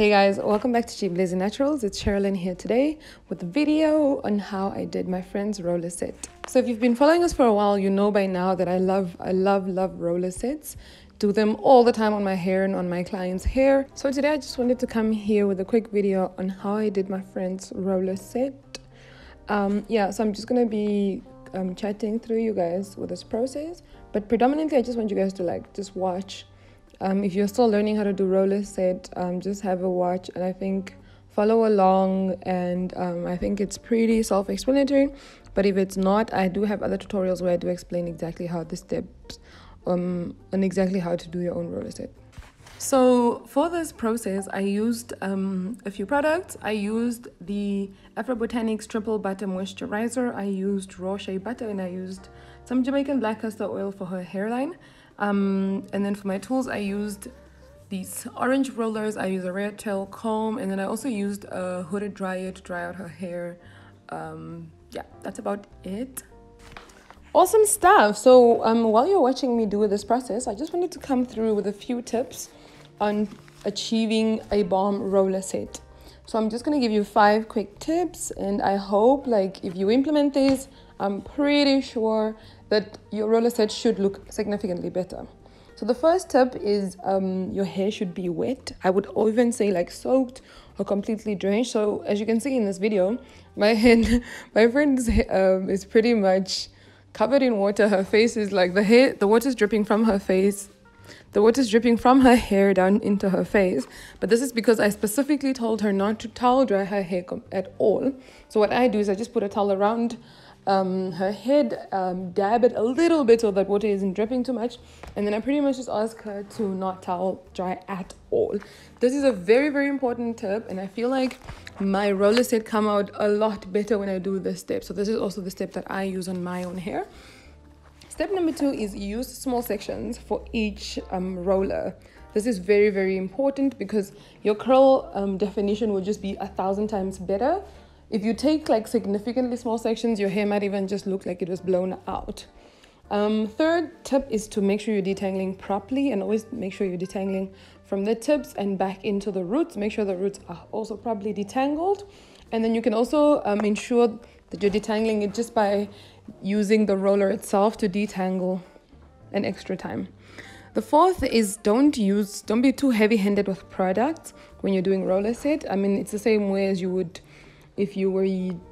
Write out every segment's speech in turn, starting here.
Hey guys, welcome back to Cheap Lazy Naturals. It's Cheroline here today with a video on how I did my friend's roller set. So if you've been following us for a while, you know by now that I love roller sets. Do them all the time on my hair and on my clients' hair. So today I just wanted to come here with a quick video on how I did my friend's roller set. So I'm just gonna be chatting through you guys with this process, but predominantly I just want you guys to just watch. If you're still learning how to do roller set, just have a watch and I think follow along, and I think it's pretty self-explanatory. But if it's not, I do have other tutorials where I do explain exactly how the steps and exactly how to do your own roller set. So for this process, I used a few products. I used the Afro Botanics Triple Butter Moisturizer, I used raw shea butter, and I used some Jamaican black castor oil for her hairline. And then for my tools, I used these orange rollers, I used a red tail comb, and then I also used a hooded dryer to dry out her hair. That's about it. Awesome stuff. So while you're watching me do this process, I just wanted to come through with a few tips on achieving a bomb roller set. So I'm just going to give you 5 quick tips, and I hope if you implement these, I'm pretty sure that your roller set should look significantly better. So the first tip is your hair should be wet. I would even say soaked or completely drenched. So as you can see in this video, my friend's hair is pretty much covered in water. Her face is the water's dripping from her face. The water's dripping from her hair down into her face. But this is because I specifically told her not to towel dry her hair at all. So what I do is I just put a towel around her head, dab it a little bit so that water isn't dripping too much, and then I pretty much just ask her to not towel dry at all. This is a very, very important tip, and I feel like my roller set come out a lot better when I do this step. So this is also the step that I use on my own hair. Step number 2 is use small sections for each roller. This is very, very important because your curl definition will just be 1,000 times better. If you take significantly small sections, your hair might even just look like it was blown out. Third tip is to make sure you're detangling properly, and always make sure you're detangling from the tips and back into the roots. Make sure the roots are also properly detangled. And then you can also ensure that you're detangling it just by using the roller itself to detangle an extra time. The fourth is don't be too heavy-handed with products when you're doing roller set. I mean, it's the same way as you would if you were,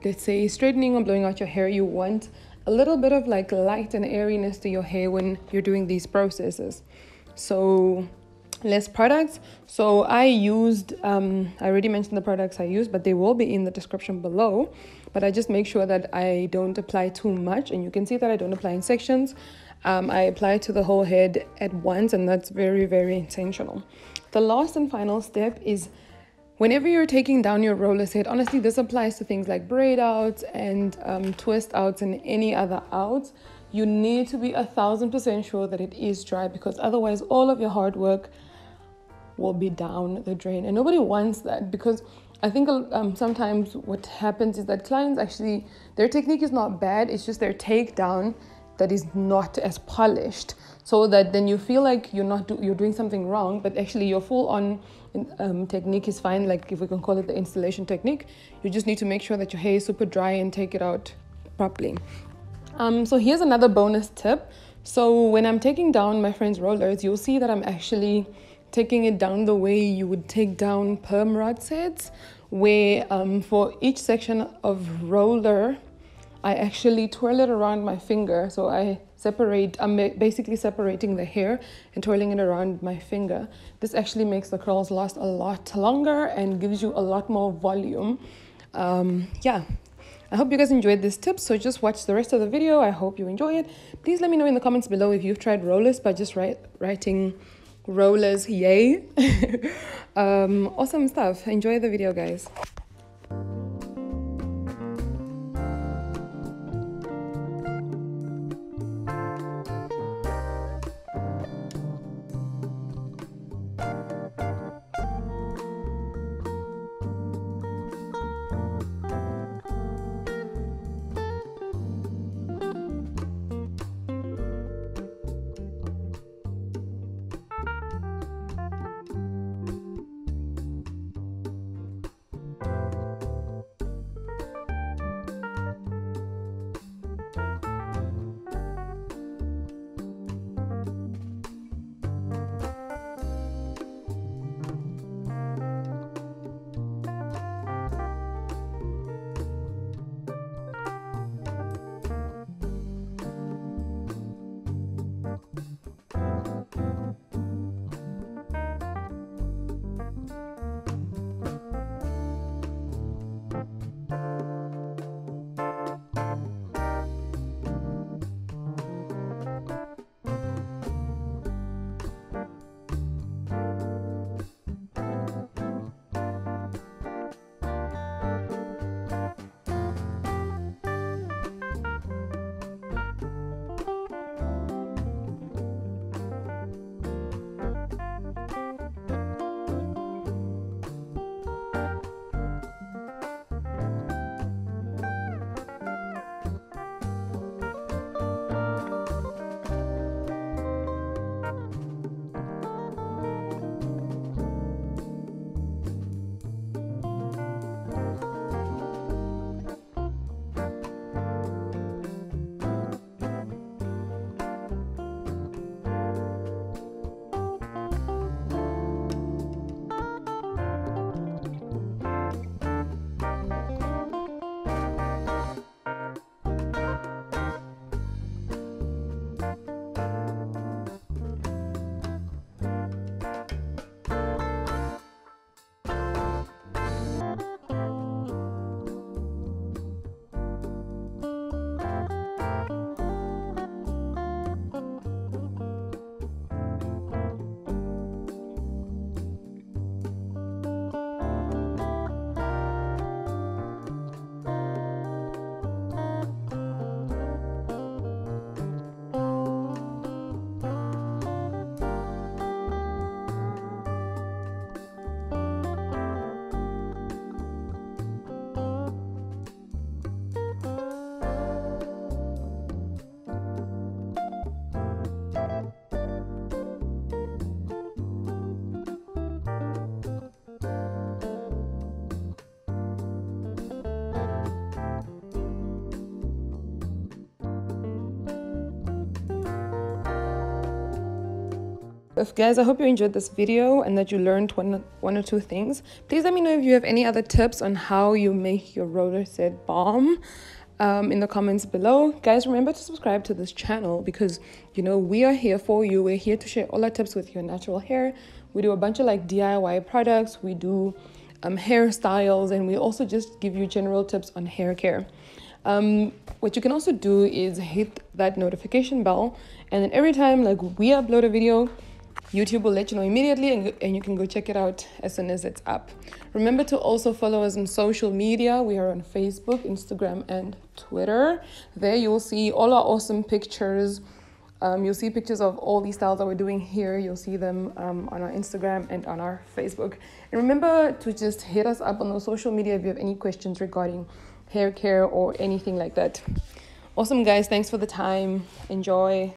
let's say, straightening or blowing out your hair. You want a little bit of light and airiness to your hair when you're doing these processes. So less products. So I used, I already mentioned the products I used, but they will be in the description below. But I just make sure that I don't apply too much, and you can see that I don't apply in sections. I apply to the whole head at once, and that's very, very intentional. The last and final step is whenever you're taking down your roller set, honestly, this applies to things like braid outs and twist outs and any other outs. You need to be 1,000% sure that it is dry, because otherwise all of your hard work will be down the drain, and nobody wants that. Because I think sometimes what happens is that clients actually, their technique is not bad, it's just their takedown that is not as polished, so that then you feel like you're doing something wrong, but actually your full-on technique is fine. If we can call it the installation technique, you just need to make sure that your hair is super dry and take it out properly. So here's another bonus tip. So when I'm taking down my friend's rollers, you'll see that I'm actually taking it down the way you would take down perm rod sets, where for each section of roller, I actually twirl it around my finger. So I'm basically separating the hair and twirling it around my finger. This actually makes the curls last a lot longer and gives you a lot more volume. I hope you guys enjoyed this tip, so just watch the rest of the video. I hope you enjoy it. Please let me know in the comments below if you've tried rollers by just writing rollers, yay. Awesome stuff. Enjoy the video, guys. guys, I hope you enjoyed this video and that you learned one or two things. Please let me know if you have any other tips on how you make your roller set bomb in the comments below. Guys, remember to subscribe to this channel because, you know, we are here for you. We're here to share all our tips with your natural hair. We do a bunch of like DIY products. We do hairstyles, and we also just give you general tips on hair care. What you can also do is hit that notification bell, and then every time like we upload a video, YouTube will let you know immediately, and you can go check it out as soon as it's up. Remember to also follow us on social media. We are on Facebook, Instagram, and Twitter. There you will see all our awesome pictures. You'll see pictures of all these styles that we're doing here. You'll see them on our Instagram and on our Facebook. And remember to just hit us up on the social media if you have any questions regarding hair care or anything like that. Awesome, guys. Thanks for the time. Enjoy.